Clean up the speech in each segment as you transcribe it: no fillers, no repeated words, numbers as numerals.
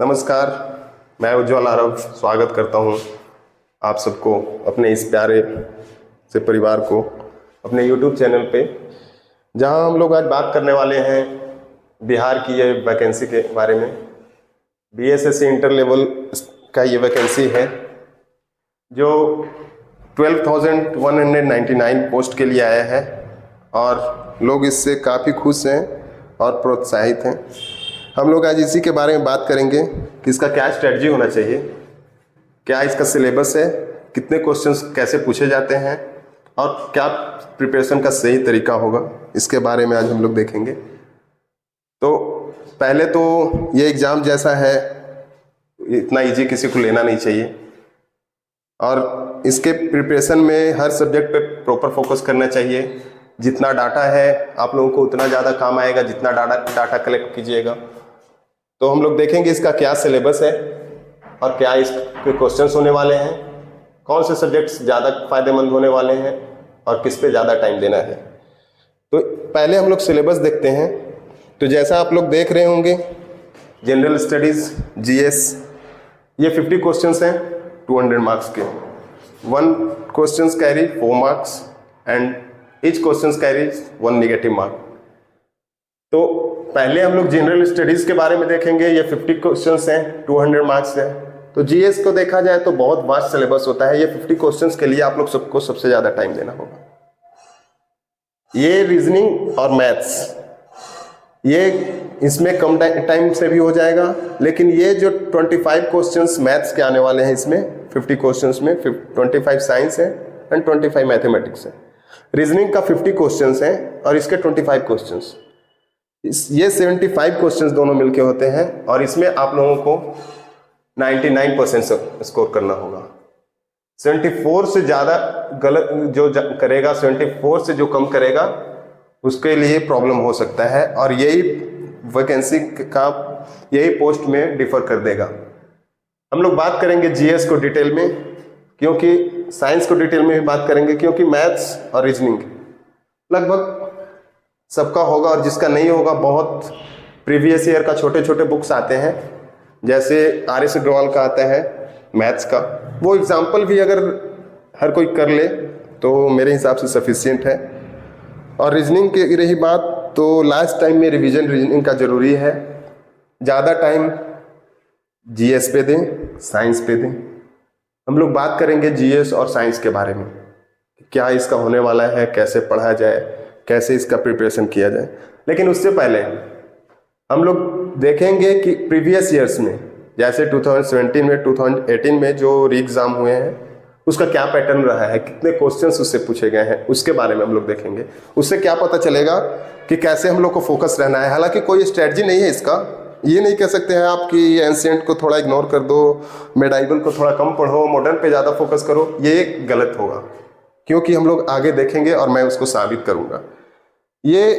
नमस्कार, मैं उज्ज्वल आरव स्वागत करता हूं आप सबको अपने इस प्यारे से परिवार को अपने YouTube चैनल पे, जहां हम लोग आज बात करने वाले हैं बिहार की ये वैकेंसी के बारे में। BSSC इंटर लेवल का ये वैकेंसी है जो 12,199 पोस्ट के लिए आया है और लोग इससे काफ़ी खुश हैं और प्रोत्साहित हैं। हम लोग आज इसी के बारे में बात करेंगे कि इसका क्या स्ट्रेटजी होना चाहिए, क्या इसका सिलेबस है, कितने क्वेश्चंस कैसे पूछे जाते हैं और क्या प्रिपरेशन का सही तरीका होगा, इसके बारे में आज हम लोग देखेंगे। तो पहले तो ये एग्ज़ाम जैसा है इतना इजी किसी को लेना नहीं चाहिए और इसके प्रिपरेशन में हर सब्जेक्ट पे प्रॉपर फोकस करना चाहिए। जितना डाटा है आप लोगों को उतना ज़्यादा काम आएगा जितना डाटा कलेक्ट कीजिएगा। तो हम लोग देखेंगे इसका क्या सिलेबस है और क्या इसके क्वेश्चंस होने वाले हैं, कौन से सब्जेक्ट्स ज़्यादा फायदेमंद होने वाले हैं और किस पे ज़्यादा टाइम देना है। तो पहले हम लोग सिलेबस देखते हैं। तो जैसा आप लोग देख रहे होंगे, जनरल स्टडीज़, GS, ये 50 क्वेश्चंस हैं 200 मार्क्स के। 1 questions carry 4 marks and each questions carries 1 negative mark. तो पहले हम लोग जनरल स्टडीज़ के बारे में देखेंगे। ये 50 क्वेश्चंस हैं, 200 मार्क्स है। तो GS को देखा जाए तो बहुत वास्ट सिलेबस होता है। ये 50 क्वेश्चंस के लिए आप लोग सबको सबसे ज़्यादा टाइम देना होगा। ये रीजनिंग और मैथ्स, ये इसमें कम टाइम से भी हो जाएगा, लेकिन ये जो 25 क्वेश्चंस मैथ्स के आने वाले हैं इसमें 50 क्वेश्चंस में 25 साइंस है एंड 25 मैथमेटिक्स है। रीजनिंग का 50 क्वेश्चंस हैं और इसके 25 क्वेश्चंस, ये 75 क्वेश्चंस दोनों मिलके होते हैं और इसमें आप लोगों को 99% स्कोर करना होगा। 74 से ज़्यादा गलत जो करेगा, 74 से जो कम करेगा उसके लिए प्रॉब्लम हो सकता है और यही वैकेंसी का यही पोस्ट में डिफर कर देगा। हम लोग बात करेंगे GS को डिटेल में, क्योंकि साइंस को डिटेल में भी बात करेंगे, क्योंकि मैथ्स और रीजनिंग लगभग सबका होगा और जिसका नहीं होगा बहुत प्रीवियस ईयर का छोटे छोटे बुक्स आते हैं, जैसे RS अग्रवाल का आता है मैथ्स का। वो एग्जाम्पल भी अगर हर कोई कर ले तो मेरे हिसाब से सफिशिएंट है। और रीजनिंग की रही बात, तो लास्ट टाइम में रिवीजन रीजनिंग का ज़रूरी है। ज़्यादा टाइम GS पे दें, साइंस पे दें। हम लोग बात करेंगे GS और साइंस के बारे में, क्या इसका होने वाला है, कैसे पढ़ा जाए, कैसे इसका प्रिपरेशन किया जाए। लेकिन उससे पहले हम लोग देखेंगे कि प्रीवियस ईयर्स में, जैसे 2017 में 2018 में जो री एग्ज़ाम हुए हैं उसका क्या पैटर्न रहा है, कितने क्वेश्चंस उससे पूछे गए हैं, उसके बारे में हम लोग देखेंगे। उससे क्या पता चलेगा कि कैसे हम लोग को फोकस रहना है। हालांकि कोई स्ट्रेटजी नहीं है इसका, ये नहीं कह सकते हैं आप कि एंशिएंट को थोड़ा इग्नोर कर दो, मेडाइवल को थोड़ा कम पढ़ो, मॉडर्न पे ज़्यादा फोकस करो, ये गलत होगा, क्योंकि हम लोग आगे देखेंगे और मैं उसको साबित करूँगा। ये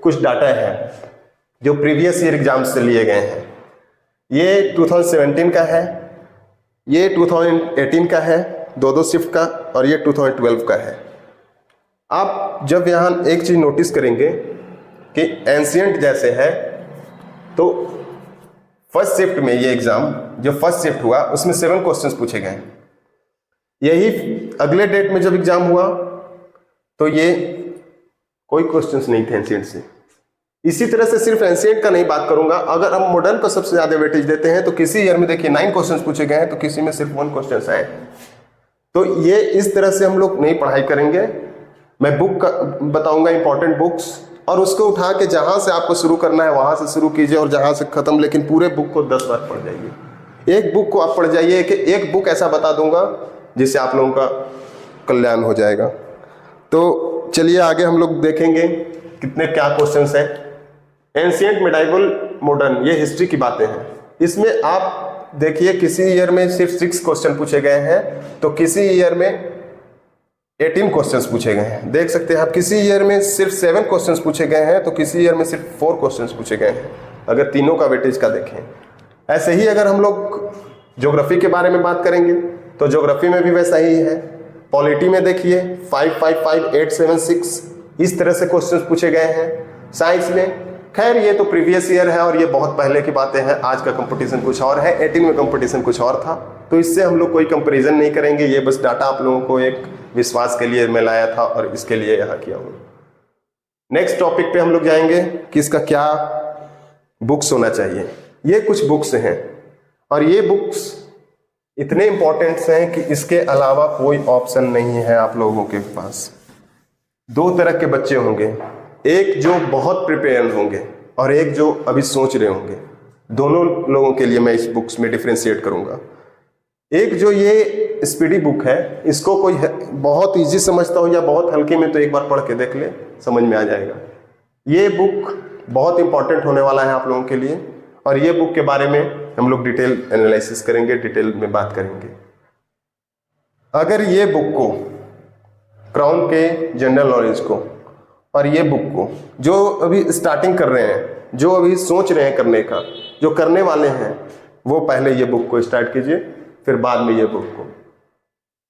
कुछ डाटा है जो प्रीवियस ईयर एग्जाम से लिए गए हैं। ये 2017 का है, ये 2018 का है, 2 शिफ्ट का, और ये 2012 का है। आप जब यहाँ एक चीज़ नोटिस करेंगे कि एंशिएंट जैसे है, तो फर्स्ट शिफ्ट में ये एग्ज़ाम जो फर्स्ट शिफ्ट हुआ उसमें 7 क्वेश्चंस पूछे गए। यही अगले डेट में जब एग्ज़ाम हुआ तो ये कोई क्वेश्चंस नहीं थे एंशिएंट से। इसी तरह से सिर्फ एंशिएंट का नहीं बात करूंगा, अगर हम मॉडर्न को सबसे ज़्यादा वेटेज देते हैं तो किसी ईयर में देखिए 9 क्वेश्चंस पूछे गए हैं तो किसी में सिर्फ 1 क्वेश्चन आए। तो ये इस तरह से हम लोग नहीं पढ़ाई करेंगे। मैं बुक का बताऊंगा, इंपॉर्टेंट बुक्स, और उसको उठा के जहाँ से आपको शुरू करना है वहाँ से शुरू कीजिए और जहाँ से ख़त्म, लेकिन पूरे बुक को 10 बार पढ़ जाइए। एक बुक को आप पढ़ जाइए कि एक बुक ऐसा बता दूंगा जिससे आप लोगों का कल्याण हो जाएगा। तो चलिए आगे हम लोग देखेंगे कितने क्या क्वेश्चंस हैं। एंशिएंट, मेडाइवल, मॉडर्न, ये हिस्ट्री की बातें हैं। इसमें आप देखिए किसी ईयर में सिर्फ 6 क्वेश्चन पूछे गए हैं तो किसी ईयर में 18 क्वेश्चंस पूछे गए हैं। देख सकते हैं आप, किसी ईयर में सिर्फ 7 क्वेश्चंस पूछे गए हैं तो किसी ईयर में सिर्फ 4 क्वेश्चंस पूछे गए हैं, अगर तीनों का वेटेज का देखें। ऐसे ही अगर हम लोग ज्योग्राफी के बारे में बात करेंगे तो ज्योग्राफी में भी वैसा ही है। पॉलिटी में देखिए 5, 5, 5, 8, 7, 6 इस तरह से क्वेश्चंस पूछे गए हैं। साइंस में खैर ये तो प्रीवियस ईयर है और ये बहुत पहले की बातें हैं। आज का कंपटीशन कुछ और है, 18 में कंपटीशन कुछ और था, तो इससे हम लोग कोई कंपैरिजन नहीं करेंगे। ये बस डाटा आप लोगों को एक विश्वास के लिए मैं लाया था और इसके लिए यहाँ किया हूँ। नेक्स्ट टॉपिक पे हम लोग जाएंगे कि इसका क्या बुक्स होना चाहिए। ये कुछ बुक्स हैं और ये बुक्स इतने इंपॉर्टेंट्स हैं कि इसके अलावा कोई ऑप्शन नहीं है आप लोगों के पास। दो तरह के बच्चे होंगे, एक जो बहुत प्रिपेयर होंगे और एक जो अभी सोच रहे होंगे। दोनों लोगों के लिए मैं इस बुक्स में डिफ्रेंशिएट करूंगा। एक जो ये स्पीडी बुक है, इसको कोई बहुत इजी समझता हो या बहुत हल्के में, तो एक बार पढ़ के देख ले, समझ में आ जाएगा। ये बुक बहुत इंपॉर्टेंट होने वाला है आप लोगों के लिए और ये बुक के बारे में हम लोग डिटेल एनालिसिस करेंगे, डिटेल में बात करेंगे। अगर ये बुक को, क्राउन के जनरल नॉलेज को और ये बुक को, जो अभी स्टार्टिंग कर रहे हैं, जो अभी सोच रहे हैं करने का, जो करने वाले हैं, वो पहले ये बुक को स्टार्ट कीजिए, फिर बाद में ये बुक को।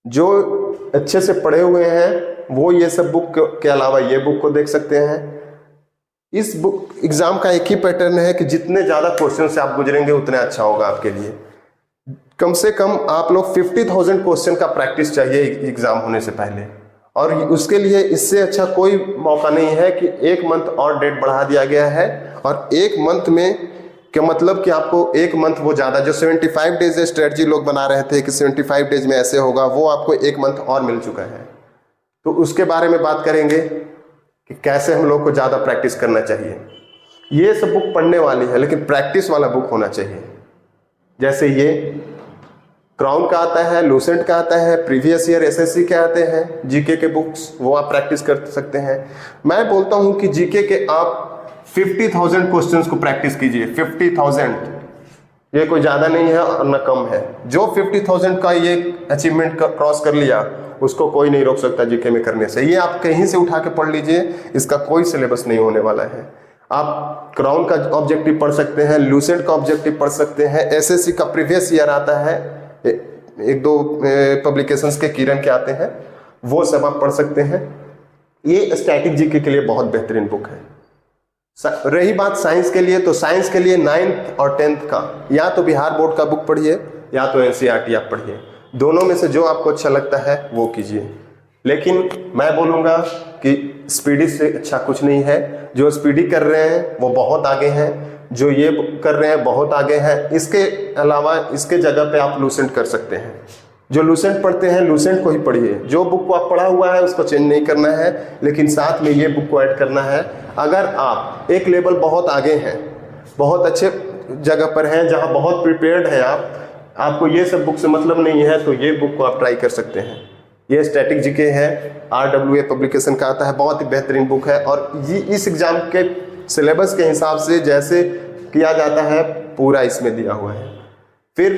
जो अच्छे से पढ़े हुए हैं वो ये सब बुक के अलावा ये बुक को देख सकते हैं। इस बुक एग्जाम का एक ही पैटर्न है कि जितने ज़्यादा क्वेश्चन से आप गुजरेंगे उतने अच्छा होगा आपके लिए। कम से कम आप लोग 50,000 क्वेश्चन का प्रैक्टिस चाहिए एग्जाम होने से पहले, और उसके लिए इससे अच्छा कोई मौका नहीं है कि एक मंथ और डेट बढ़ा दिया गया है। और एक मंथ में क्या मतलब कि आपको एक मंथ वो ज़्यादा, जो 75 डेज स्ट्रेटजी लोग बना रहे थे कि 75 डेज में ऐसे होगा, वो आपको एक मंथ और मिल चुका है। तो उसके बारे में बात करेंगे कि कैसे हम लोग को ज़्यादा प्रैक्टिस करना चाहिए। ये सब बुक पढ़ने वाली है लेकिन प्रैक्टिस वाला बुक होना चाहिए। जैसे ये क्राउन का आता है, लूसेंट का आता है, प्रीवियस ईयर एसएससी के आते हैं, जीके के बुक्स, वो आप प्रैक्टिस कर सकते हैं। मैं बोलता हूं कि जीके के आप 50,000 क्वेश्चंस को प्रैक्टिस कीजिए। 50,000, ये कोई ज़्यादा नहीं है और न कम है। जो 50,000 का ये अचीवमेंट क्रॉस कर लिया, उसको कोई नहीं रोक सकता जीके में करने से। ये आप कहीं से उठा के पढ़ लीजिए, इसका कोई सिलेबस नहीं होने वाला है। आप क्राउन का ऑब्जेक्टिव पढ़ सकते हैं, लूसेंट का ऑब्जेक्टिव पढ़ सकते हैं, एसएससी का प्रीवियस ईयर आता है, एक दो पब्लिकेशंस के किरण के आते हैं, वो सब आप पढ़ सकते हैं। ये स्टैटिक जीके के लिए बहुत बेहतरीन बुक है। रही बात साइंस के लिए, तो साइंस के लिए 9th और 10th का या तो बिहार बोर्ड का बुक पढ़िए या तो एनसीईआरटी आप पढ़िए। दोनों में से जो आपको अच्छा लगता है वो कीजिए। लेकिन मैं बोलूँगा कि स्पीडी से अच्छा कुछ नहीं है। जो स्पीडी कर रहे हैं वो बहुत आगे हैं, जो ये कर रहे हैं बहुत आगे हैं। इसके अलावा इसके जगह पे आप लूसेंट कर सकते हैं। जो लूसेंट पढ़ते हैं लूसेंट को ही पढ़िए। जो बुक को आप पढ़ा हुआ है उसको चेंज नहीं करना है, लेकिन साथ में ये बुक को ऐड करना है। अगर आप एक लेवल बहुत आगे हैं, बहुत अच्छे जगह पर हैं, जहाँ बहुत प्रिपेयर्ड हैं आपको ये सब बुक से मतलब नहीं है, तो ये बुक को आप ट्राई कर सकते हैं। ये स्टैटिक जीके है, RWA पब्लिकेशन का आता है, बहुत ही बेहतरीन बुक है। और ये इस एग्जाम के सिलेबस के हिसाब से जैसे किया जाता है पूरा इसमें दिया हुआ है। फिर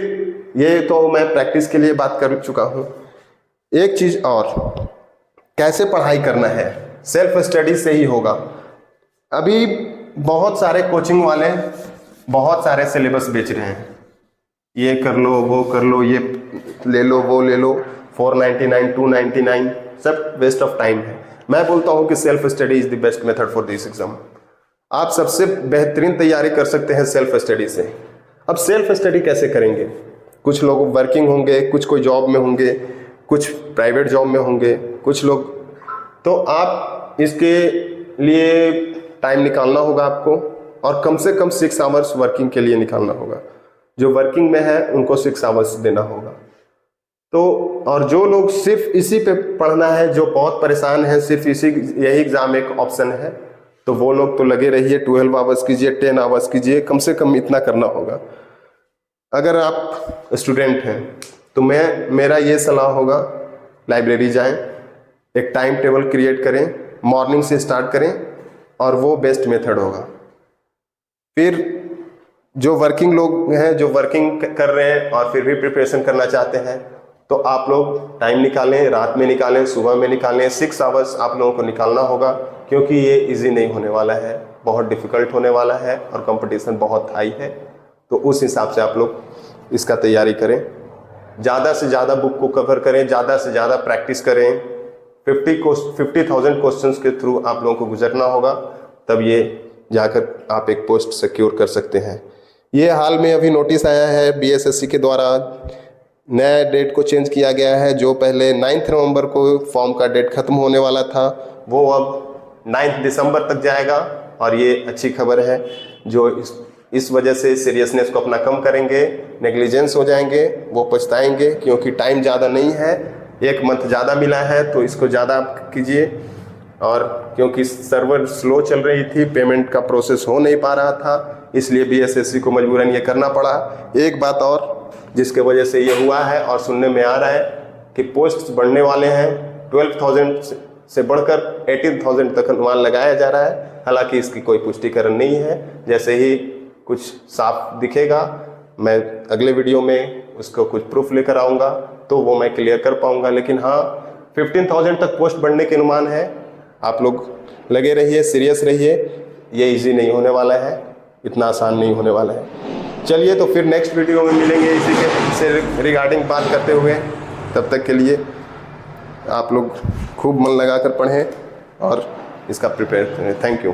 ये तो मैं प्रैक्टिस के लिए बात कर चुका हूँ। एक चीज़ और, कैसे पढ़ाई करना है, सेल्फ स्टडी से ही होगा। अभी बहुत सारे कोचिंग वाले बहुत सारे सिलेबस बेच रहे हैं, ये कर लो वो कर लो, ये ले लो वो ले लो, 499 299, सब वेस्ट ऑफ टाइम है। मैं बोलता हूँ कि self study is the best method for this exam. आप सबसे बेहतरीन तैयारी कर सकते हैं सेल्फ स्टडी से। अब सेल्फ स्टडी कैसे करेंगे? कुछ लोग वर्किंग होंगे, कुछ कोई जॉब में होंगे, कुछ प्राइवेट जॉब में होंगे, कुछ लोग, तो आप इसके लिए टाइम निकालना होगा आपको, और कम से कम 6 आवर्स वर्किंग के लिए निकालना होगा। जो वर्किंग में है उनको 6 आवर्स देना होगा। तो और जो लोग सिर्फ इसी पे पढ़ना है, जो बहुत परेशान है, सिर्फ इसी यही एग्ज़ाम एक ऑप्शन है, तो वो लोग तो लगे रहिए, 12 आवर्स कीजिए, 10 आवर्स कीजिए, कम से कम इतना करना होगा। अगर आप स्टूडेंट हैं तो मेरा ये सलाह होगा, लाइब्रेरी जाएं, एक टाइम टेबल क्रिएट करें, मॉर्निंग से स्टार्ट करें, और वो बेस्ट मेथड होगा। फिर जो वर्किंग लोग हैं, जो वर्किंग कर रहे हैं और फिर भी प्रिपरेशन करना चाहते हैं, तो आप लोग टाइम निकालें, रात में निकालें, सुबह में निकालें, 6 आवर्स आप लोगों को निकालना होगा, क्योंकि ये इजी नहीं होने वाला है, बहुत डिफ़िकल्ट होने वाला है और कंपटीशन बहुत हाई है। तो उस हिसाब से आप लोग इसका तैयारी करें, ज़्यादा से ज़्यादा बुक को कवर करें, ज़्यादा से ज़्यादा प्रैक्टिस करें। 50,000 क्वेश्चंस के थ्रू आप लोगों को गुजरना होगा, तब ये जाकर आप एक पोस्ट सिक्योर कर सकते हैं। ये हाल में अभी नोटिस आया है बीएसएससी के द्वारा, नया डेट को चेंज किया गया है। जो पहले 9 नवंबर को फॉर्म का डेट खत्म होने वाला था वो अब 9 दिसंबर तक जाएगा, और ये अच्छी खबर है। जो इस वजह से सीरियसनेस को अपना कम करेंगे, नेग्लिजेंस हो जाएंगे, वो पछताएंगे, क्योंकि टाइम ज़्यादा नहीं है, 1 मंथ ज़्यादा मिला है तो इसको ज़्यादा कीजिए। और क्योंकि सर्वर स्लो चल रही थी, पेमेंट का प्रोसेस हो नहीं पा रहा था, इसलिए बीएसएससी को मजबूरन ये करना पड़ा। एक बात और जिसके वजह से ये हुआ है और सुनने में आ रहा है कि पोस्ट बढ़ने वाले हैं, 12,000 से बढ़कर 18,000 तक अनुमान लगाया जा रहा है। हालांकि इसकी कोई पुष्टिकरण नहीं है। जैसे ही कुछ साफ दिखेगा मैं अगले वीडियो में उसको कुछ प्रूफ लेकर आऊँगा, तो वो मैं क्लियर कर पाऊँगा। लेकिन हाँ, 15,000 तक पोस्ट बढ़ने के अनुमान है। आप लोग लगे रहिए, सीरियस रहिए, ये इजी नहीं होने वाला है, इतना आसान नहीं होने वाला है। चलिए तो फिर नेक्स्ट वीडियो में मिलेंगे इसी के से रिगार्डिंग बात करते हुए। तब तक के लिए आप लोग खूब मन लगाकर पढ़ें और इसका प्रिपेयर करें। Thank you.